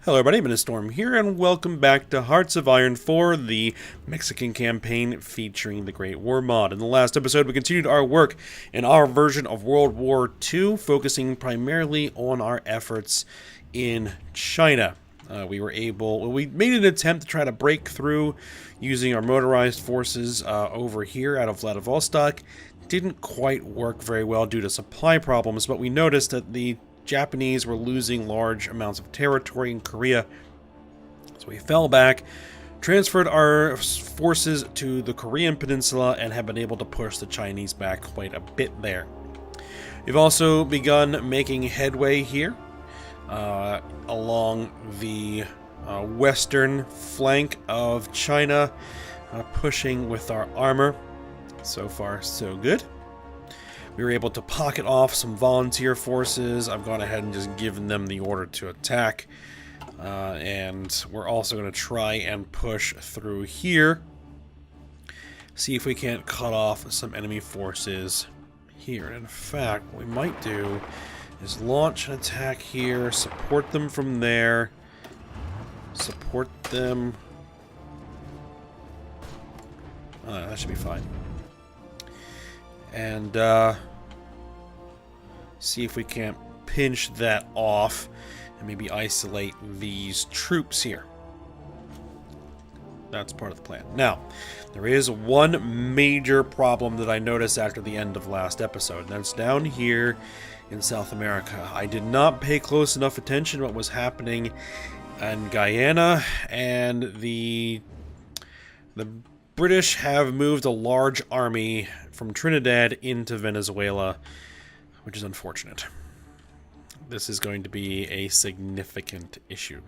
Hello everybody, Storm here, and welcome back to Hearts of Iron 4, the Mexican campaign featuring the Great War mod. In the last episode, we continued our work in our version of World War II, focusing primarily on our efforts in China. We made an attempt to try to break through using our motorized forces over here out of Vladivostok. Didn't quite work very well due to supply problems, but we noticed that the Japanese were losing large amounts of territory in Korea, so we fell back, transferred our forces to the Korean peninsula, and have been able to push the Chinese back quite a bit there. We've also begun making headway here along the western flank of China, pushing with our armor. So far, so good. We were able to pocket off some volunteer forces. I've gone ahead and just given them the order to attack. And we're also going to try and push through here. See if we can't cut off some enemy forces here. And in fact, what we might do is launch an attack here, support them from there, support them. That should be fine. And see if we can't pinch that off and maybe isolate these troops here. That's part of the plan. Now, there is one major problem that I noticed after the end of last episode, and that's down here in South America. I did not pay close enough attention to what was happening in Guyana, and the British have moved a large army from Trinidad into Venezuela, which is unfortunate. This is going to be a significant issue.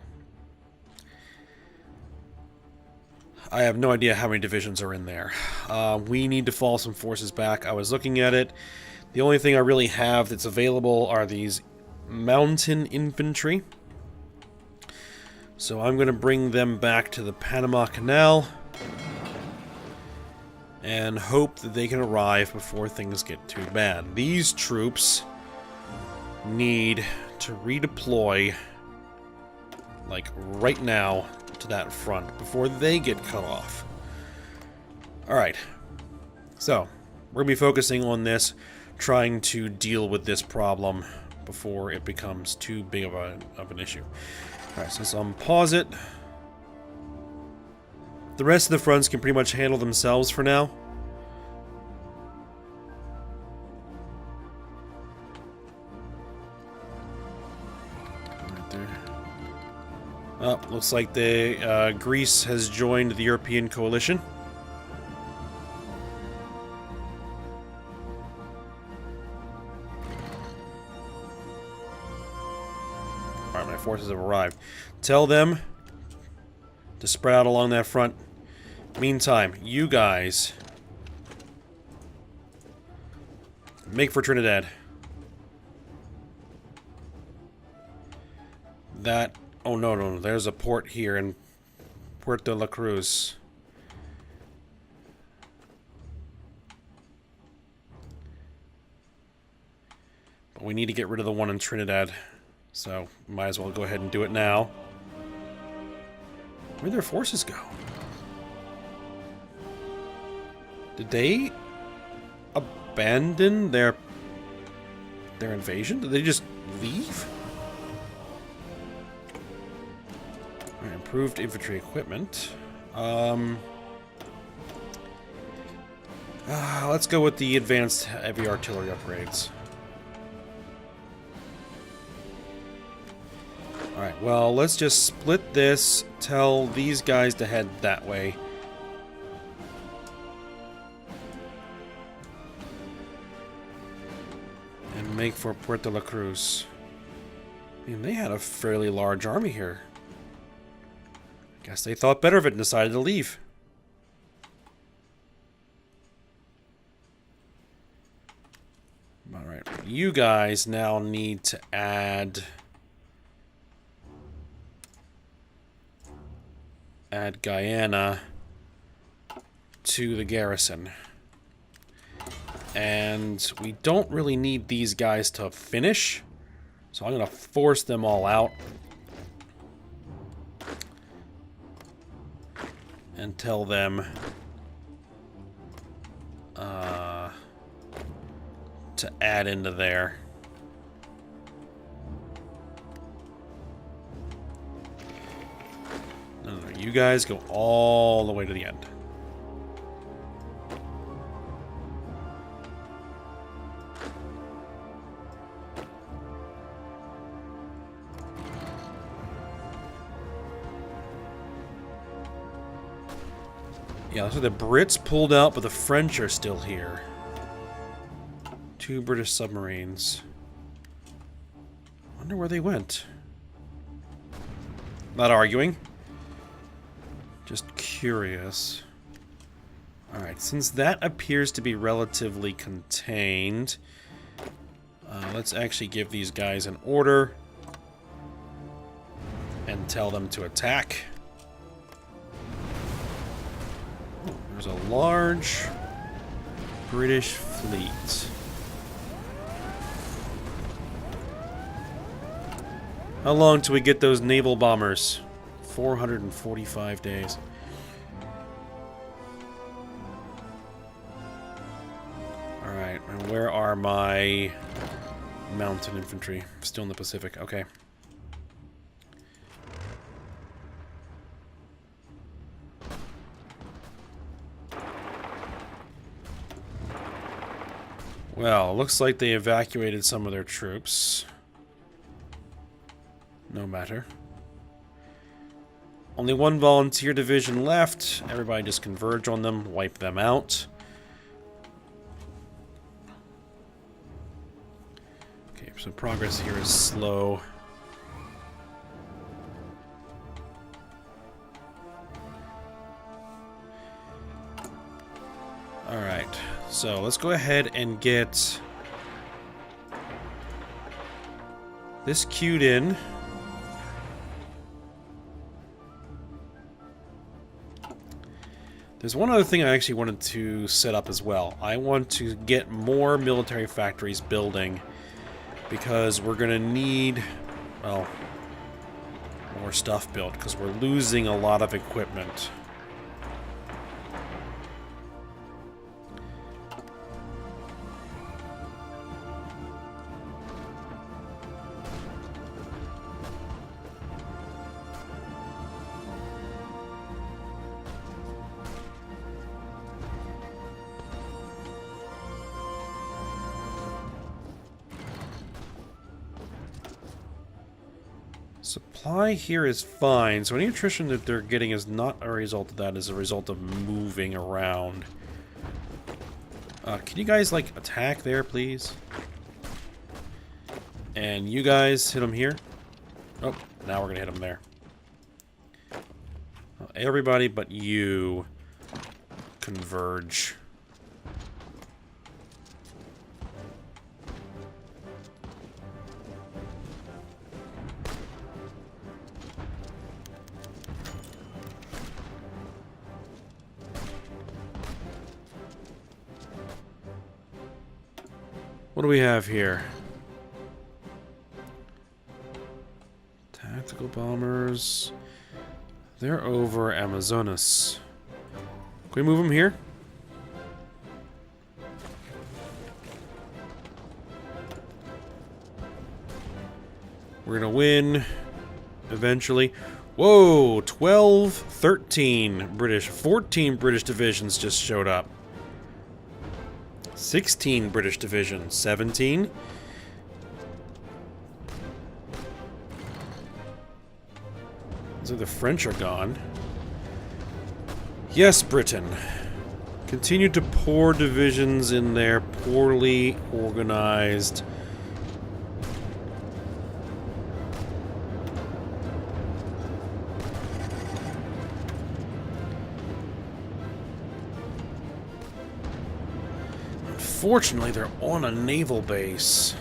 I have no idea how many divisions are in there. We need to fall some forces back. I was looking at it. The only thing I really have that's available are these mountain infantry. So I'm going to bring them back to the Panama Canal and hope that they can arrive before things get too bad. These troops need to redeploy, like right now, to that front before they get cut off. Alright, so we're going to be focusing on this, trying to deal with this problem before it becomes too big of an issue. Alright, so I'm pause it. The rest of the fronts can pretty much handle themselves for now. Right there. Oh, looks like Greece has joined the European coalition. Alright, my forces have arrived. Tell them to spread out along that front. Meantime, you guys make for Trinidad. Oh no, there's a port here in Puerto La Cruz. But we need to get rid of the one in Trinidad, so might as well go ahead and do it now. Where'd their forces go? Did they abandon their invasion? Did they just leave? Right, improved infantry equipment. Let's go with the advanced heavy artillery upgrades. Alright, well, let's just split this, tell these guys to head that way. And make for Puerto La Cruz. I mean, they had a fairly large army here. Guess they thought better of it and decided to leave. Alright, you guys now need to add Guyana to the garrison. And we don't really need these guys to finish, so I'm going to force them all out. and tell them to add into there. No, you guys go all the way to the end. Yeah, looks like the Brits pulled out, but the French are still here. 2 British submarines. Wonder where they went. Not arguing. Just curious. Alright, since that appears to be relatively contained, let's actually give these guys an order and tell them to attack. Oh, there's a large British fleet. How long till we get those naval bombers? 445 days. Alright, and where are my mountain infantry? Still in the Pacific, okay. Well, looks like they evacuated some of their troops. No matter. Only 1 volunteer division left. Everybody just converge on them, wipe them out. Okay, so progress here is slow. Alright, so let's go ahead and get this queued in. There's one other thing I actually wanted to set up as well. I want to get more military factories building because we're going to need, well, more stuff built because we're losing a lot of equipment. Supply here is fine, so any attrition that they're getting is not a result of that, is a result of moving around. Can you guys, like, attack there, please? And you guys hit them here. Oh, now we're gonna hit them there. Everybody but you converge. What do we have here? Tactical bombers. They're over Amazonas. Can we move them here? We're gonna win eventually. Whoa, 12, 13 British, 14 British divisions just showed up. 16 British divisions, 17. So the French are gone. Yes, Britain. Continue to pour divisions in there, poorly organized. Unfortunately, they're on a naval base.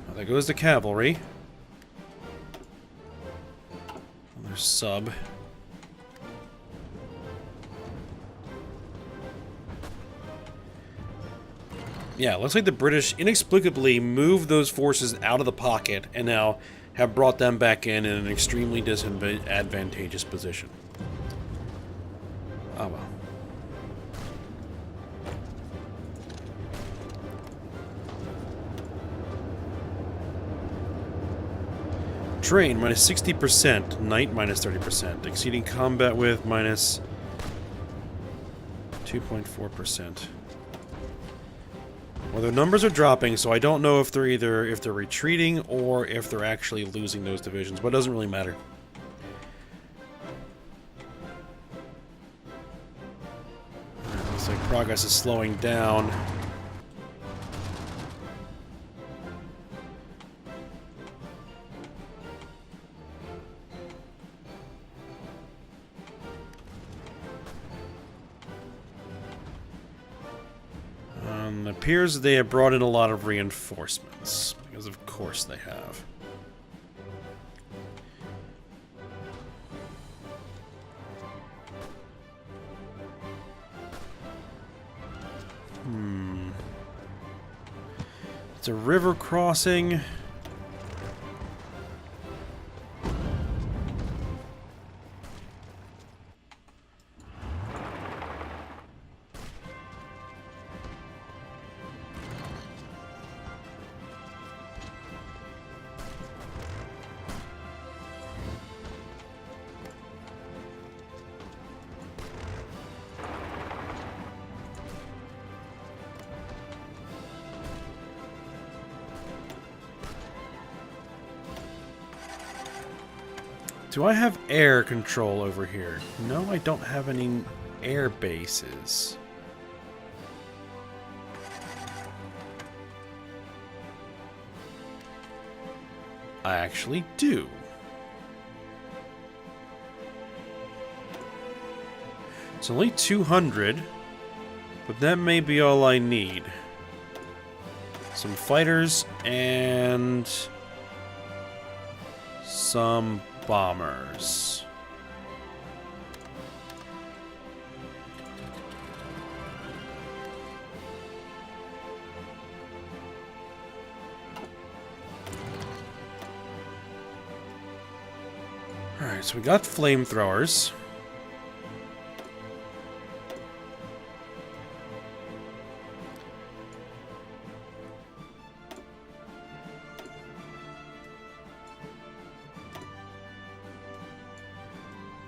Well, there goes the cavalry. Another sub. Yeah, it looks like the British inexplicably moved those forces out of the pocket and now have brought them back in an extremely disadvantageous position. Oh well. Terrain, minus 60%. Night, minus 30%. Exceeding combat with, minus 2.4%. Well, their numbers are dropping, so I don't know if they're retreating or if they're actually losing those divisions, but it doesn't really matter. Looks like progress is slowing down. It appears they have brought in a lot of reinforcements, because of course they have. It's a river crossing. Do I have air control over here? No, I don't have any air bases. I actually do. It's only 200, but that may be all I need. Some fighters and some bombers. Alright, so we got flamethrowers.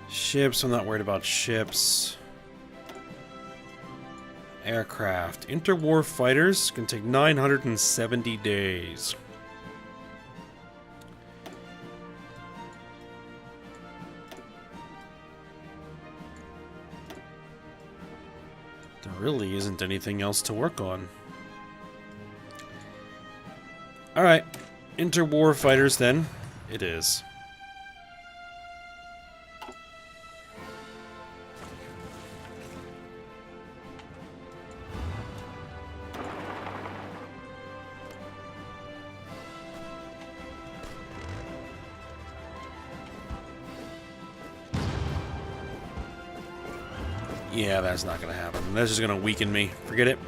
Ships, I'm not worried about ships. Aircraft. Interwar fighters can take 970 days. There really isn't anything else to work on. Alright. Interwar fighters then. It is. Yeah, that's not going to happen. That's just going to weaken me. Forget it.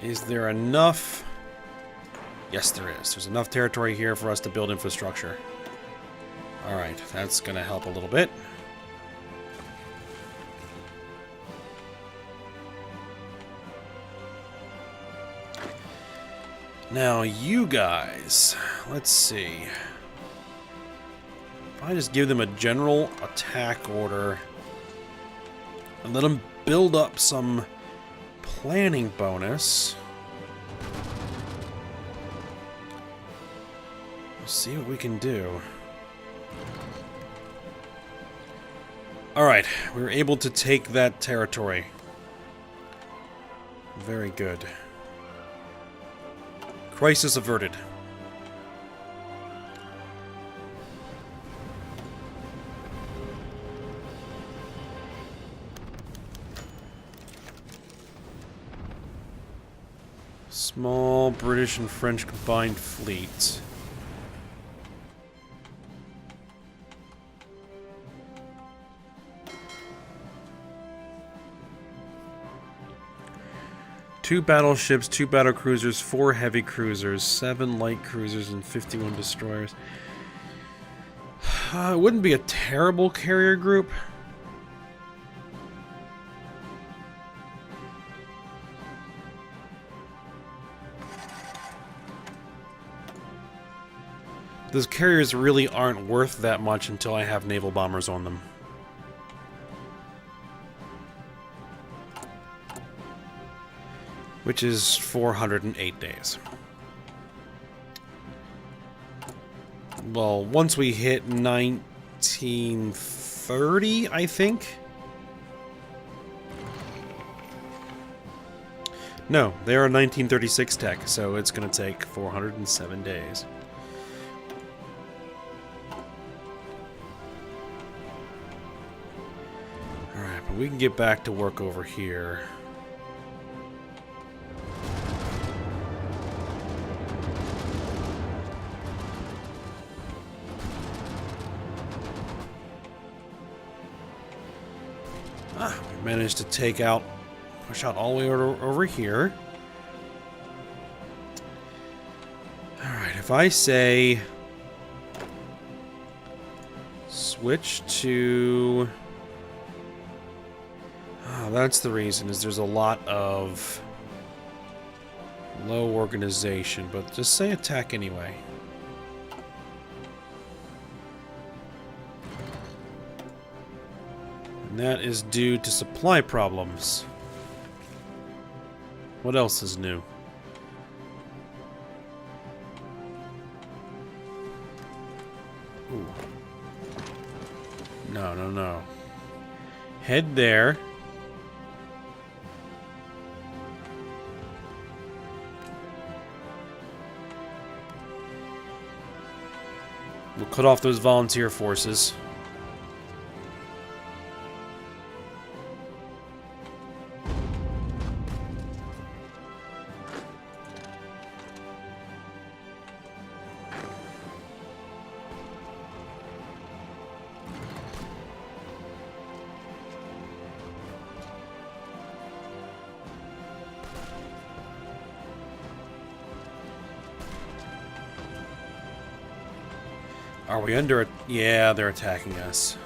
Is there enough? Yes, there is. There's enough territory here for us to build infrastructure. Alright, that's going to help a little bit. Now, you guys, let's see. If I just give them a general attack order and let them build up some planning bonus. We'll see what we can do. Alright, we were able to take that territory. Very good. Crisis averted. Small British and French combined fleet. 2 battleships, 2 battle cruisers, 4 heavy cruisers, 7 light cruisers, and 51 destroyers. It wouldn't be a terrible carrier group. Those carriers really aren't worth that much until I have naval bombers on them. Which is 408 days. Well, once we hit 1930, I think. No, they are 1936 tech, so it's going to take 407 days. Alright, but we can get back to work over here. We managed to push out all the way over here. Alright, if I say switch to... Oh, that's the reason, is there's a lot of low organization, but just say attack anyway. And that is due to supply problems. What else is new? Ooh. No, no, no. Head there. We'll cut off those volunteer forces. Are we under it? Yeah, they're attacking us.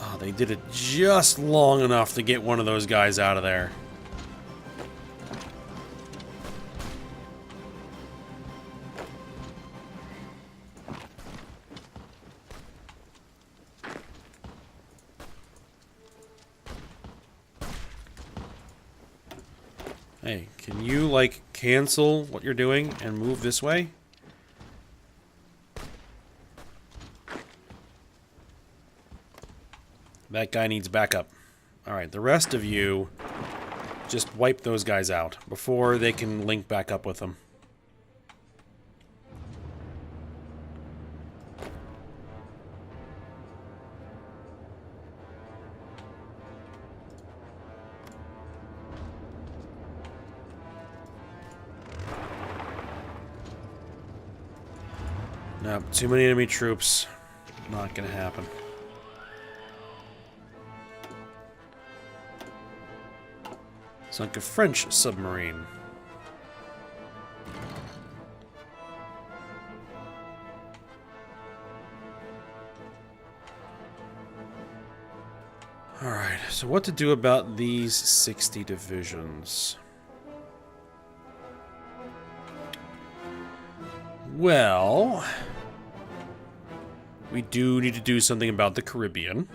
Oh, they did it just long enough to get one of those guys out of there. Hey, can you, like, cancel what you're doing and move this way? That guy needs backup. Alright, the rest of you, just wipe those guys out before they can link back up with them. Nope, too many enemy troops. Not gonna happen. Sunk a French submarine. Alright, so what to do about these 60 divisions? Well, we do need to do something about the Caribbean.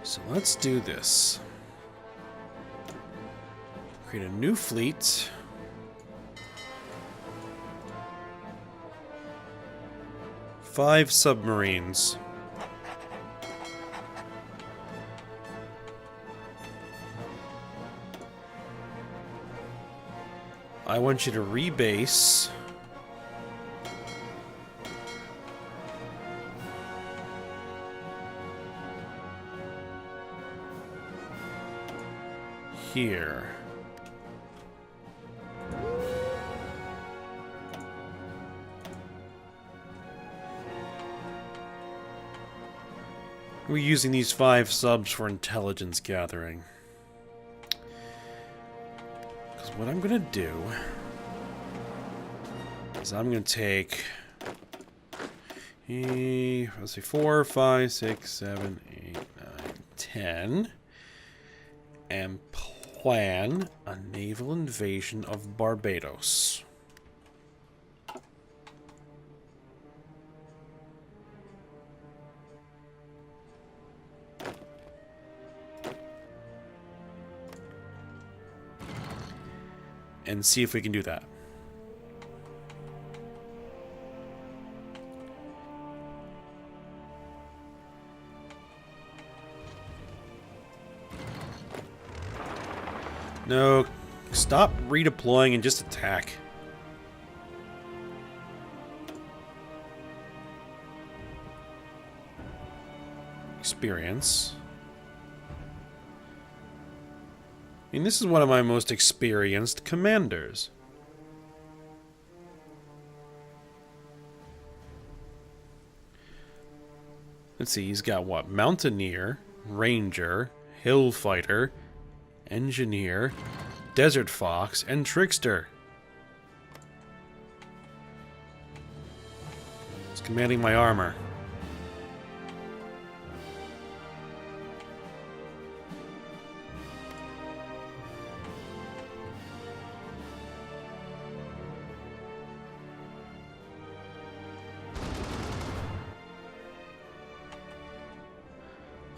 So let's do this. Create a new fleet. Five submarines. I want you to rebase. here. We're using these 5 subs for intelligence gathering. Because what I'm going to do is I'm going to take, let's see, 4, 5, 6, 7, 8, 9, 10, and plan a naval invasion of Barbados. And see if we can do that. No, stop redeploying and just attack. Experience. I mean, this is one of my most experienced commanders. Let's see, he's got what? Mountaineer, Ranger, Hill Fighter, Engineer, Desert Fox, and Trickster. He's commanding my armor.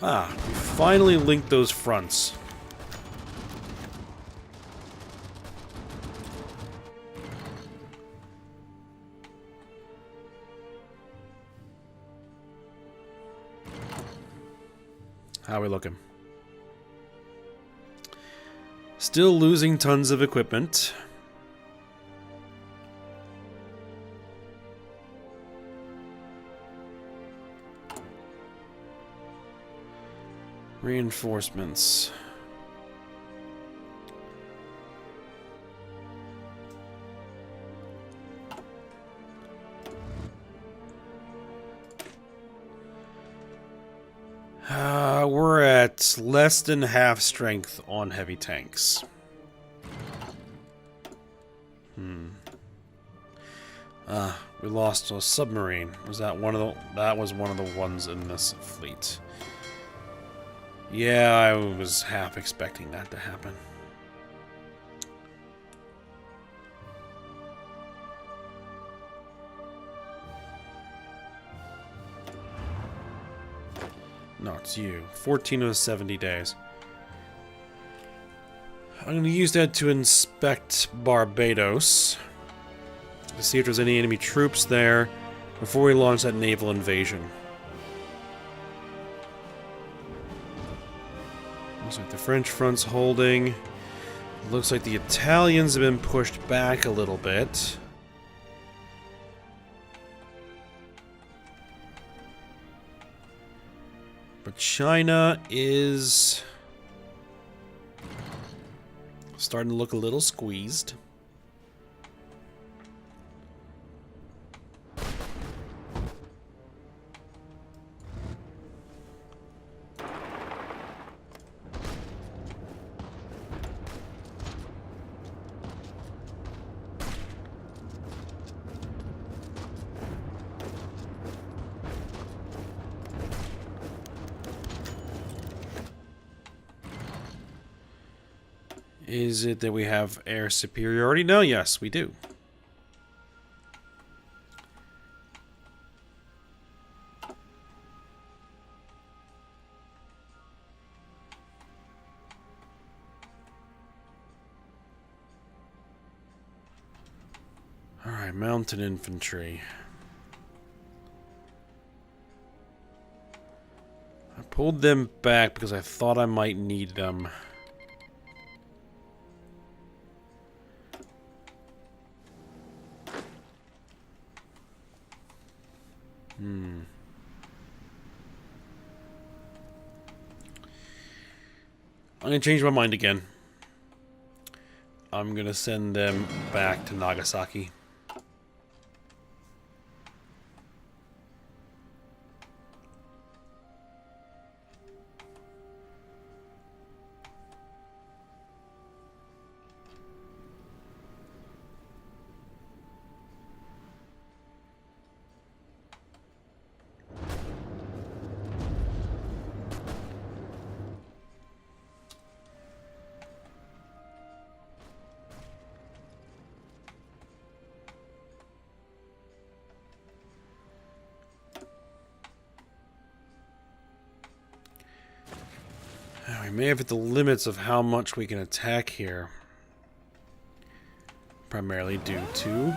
Ah, we finally linked those fronts. How are we looking? Still losing tons of equipment. Reinforcements. We're at less than half strength on heavy tanks. We lost a submarine. Was that one of the? That was one of the ones in this fleet. Yeah, I was half expecting that to happen. No, it's you. 14 of 70 days. I'm going to use that to inspect Barbados. To see if there's any enemy troops there before we launch that naval invasion. Looks like the French front's holding. Looks like the Italians have been pushed back a little bit. But China is starting to look a little squeezed. Is it that we have air superiority? No, yes, we do. Alright, mountain infantry. I pulled them back because I thought I might need them. I'm gonna change my mind again. I'm gonna send them back to Nagasaki. We may have hit the limits of how much we can attack here. Primarily due to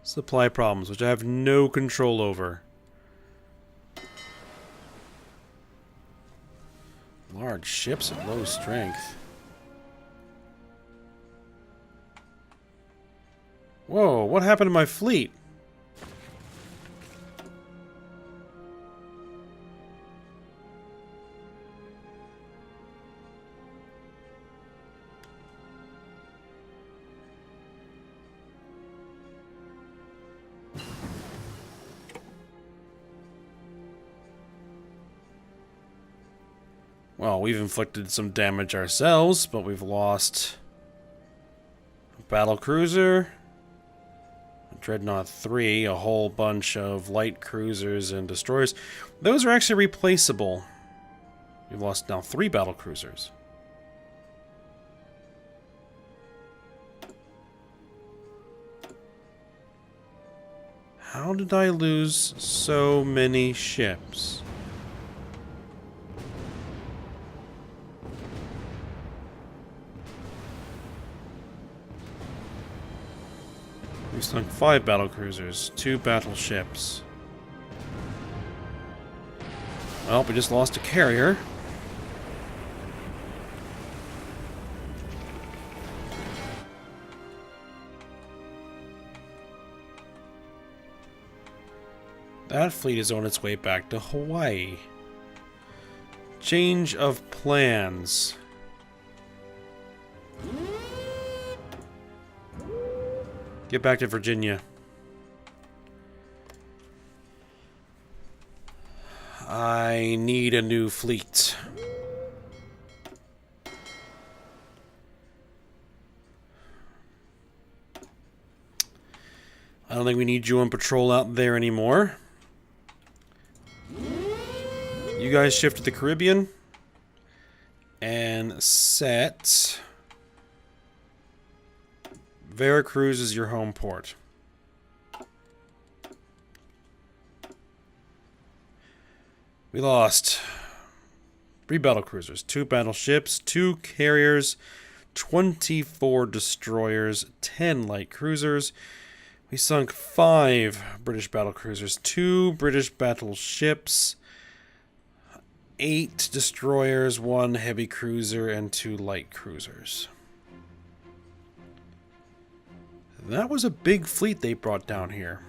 supply problems, which I have no control over. Large ships at low strength. Whoa, what happened to my fleet? Well, we've inflicted some damage ourselves, but we've lost a battle cruiser, a Dreadnought 3, a whole bunch of light cruisers and destroyers. Those are actually replaceable. We've lost now 3 battle cruisers. How did I lose so many ships? We sunk 5 battle cruisers, 2 battleships. Well, we just lost a carrier. That fleet is on its way back to Hawaii. Change of plans. Get back to Virginia. I need a new fleet. I don't think we need you on patrol out there anymore. You guys shift to the Caribbean and set Veracruz as your home port. We lost 3 battlecruisers, 2 battleships, 2 carriers, 24 destroyers, 10 light cruisers. We sunk 5 British battlecruisers, 2 British battleships, 8 destroyers, 1 heavy cruiser, and 2 light cruisers. That was a big fleet they brought down here.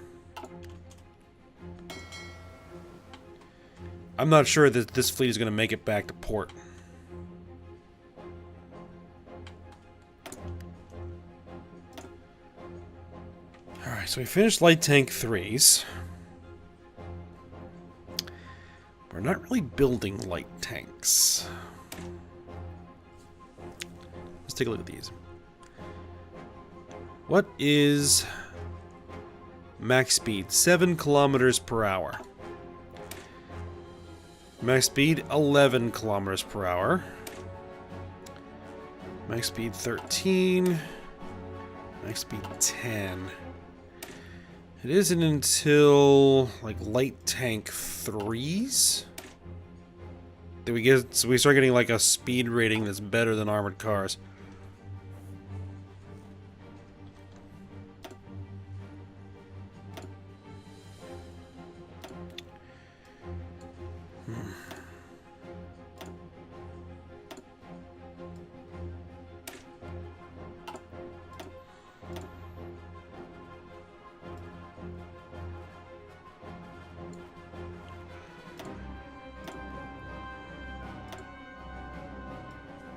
I'm not sure that this fleet is going to make it back to port. Alright, so we finished light tank 3s. We're not really building light tanks. Let's take a look at these. What is max speed? 7 kilometers per hour. Max speed, 11 kilometers per hour. Max speed, 13. Max speed, 10. It isn't until, like, light tank 3s that we start getting, like, a speed rating that's better than armored cars.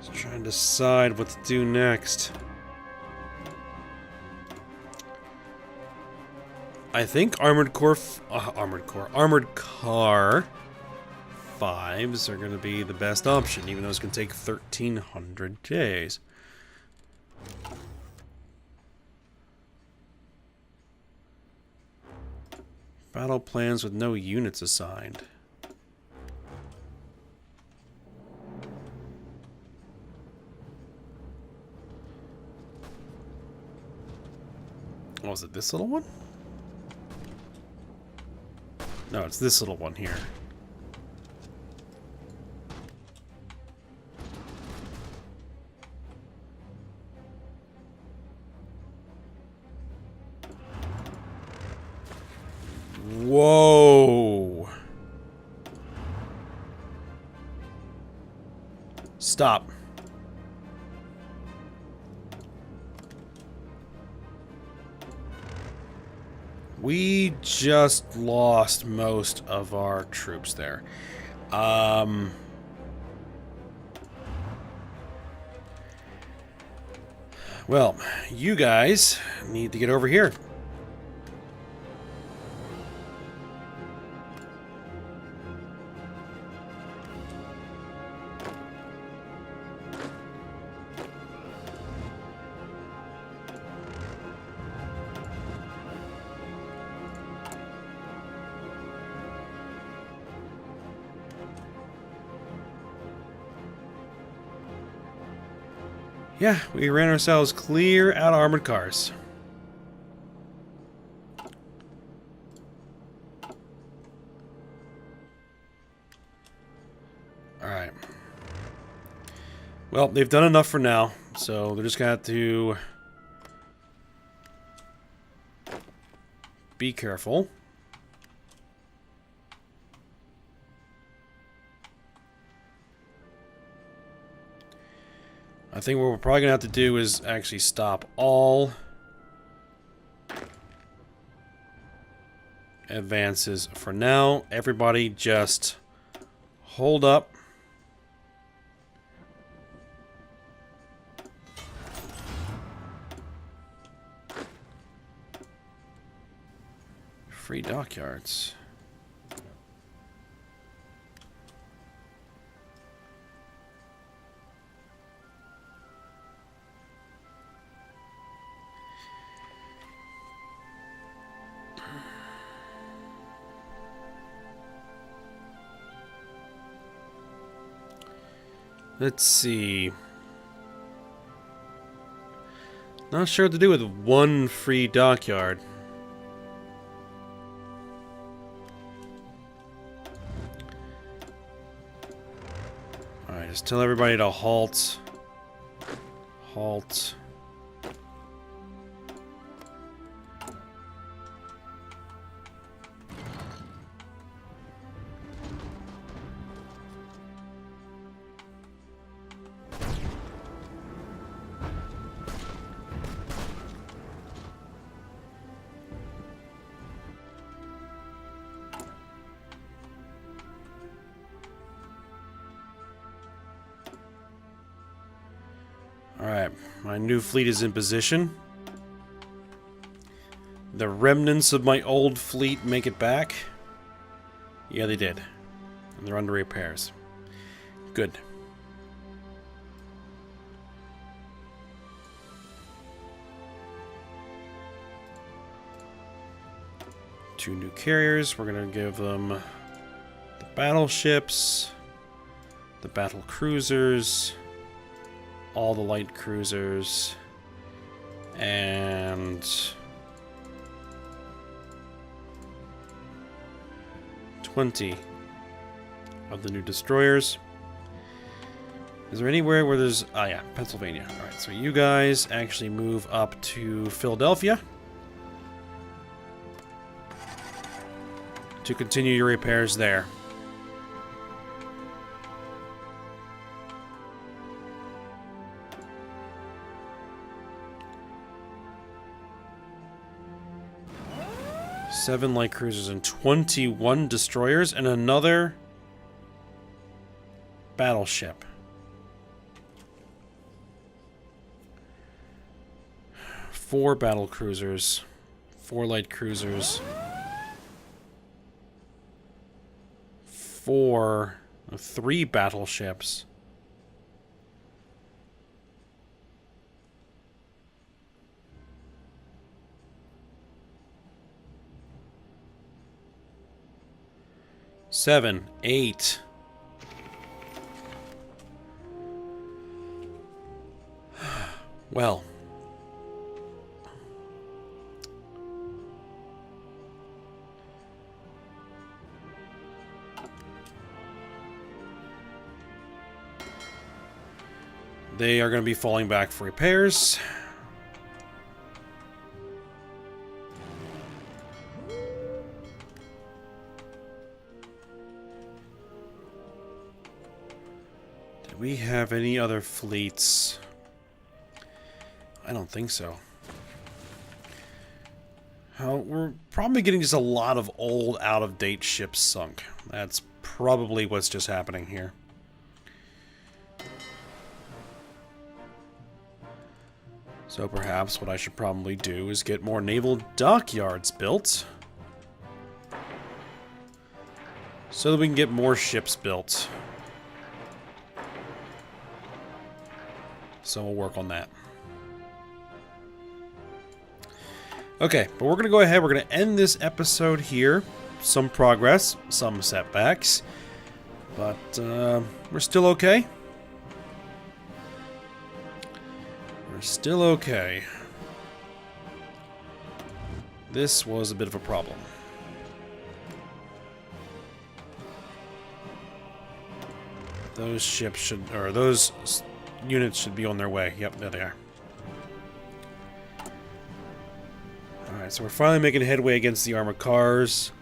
Just trying to decide what to do next. I think armored car 5s are going to be the best option, even though it's going to take 1,300 days. Battle plans with no units assigned. Oh, is it this little one? No, it's this little one here. Whoa. Stop. We just lost most of our troops there. Well, you guys need to get over here. Yeah, we ran ourselves clear out of armored cars. Alright. Well, they've done enough for now, so they're just gonna have to be careful. I think what we're probably gonna have to do is actually stop all advances for now. Everybody just hold up. Free dockyards. Let's see. Not sure what to do with one free dockyard. Alright, just tell everybody to halt. Halt. Alright, my new fleet is in position. The remnants of my old fleet make it back. Yeah, they did. And they're under repairs. Good. Two new carriers. We're going to give them the battleships, the battle cruisers, all the light cruisers, and 20 of the new destroyers. Is there anywhere where there's... Ah, yeah, Pennsylvania. Alright, so you guys actually move up to Philadelphia to continue your repairs there. Seven light cruisers and 21 destroyers and another battleship. Four battle cruisers, 4 light cruisers. 3 battleships. Seven, 8. Well. They are going to be falling back for repairs. Did we have any other fleets? I don't think so. We're probably getting just a lot of old, out-of-date ships sunk. That's probably what's just happening here. So perhaps what I should probably do is get more naval dockyards built, so that we can get more ships built. So we'll work on that. Okay, but we're going to go ahead, we're going to end this episode here. Some progress, some setbacks, but we're still okay. We're still okay. This was a bit of a problem. Those ships should, or those units should be on their way. Yep, there they are. Alright, so we're finally making headway against the armored cars.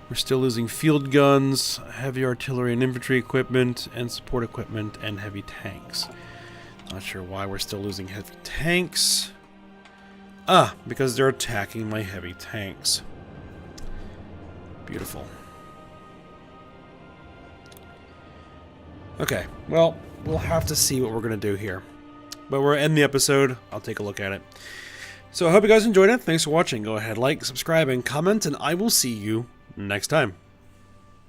We're still losing field guns, heavy artillery and infantry equipment, and support equipment, and heavy tanks. Not sure why we're still losing heavy tanks. Ah, because they're attacking my heavy tanks. Beautiful. Okay, well, we'll have to see what we're going to do here. But we're in the episode. I'll take a look at it. So I hope you guys enjoyed it. Thanks for watching. Go ahead, like, subscribe, and comment, and I will see you next time.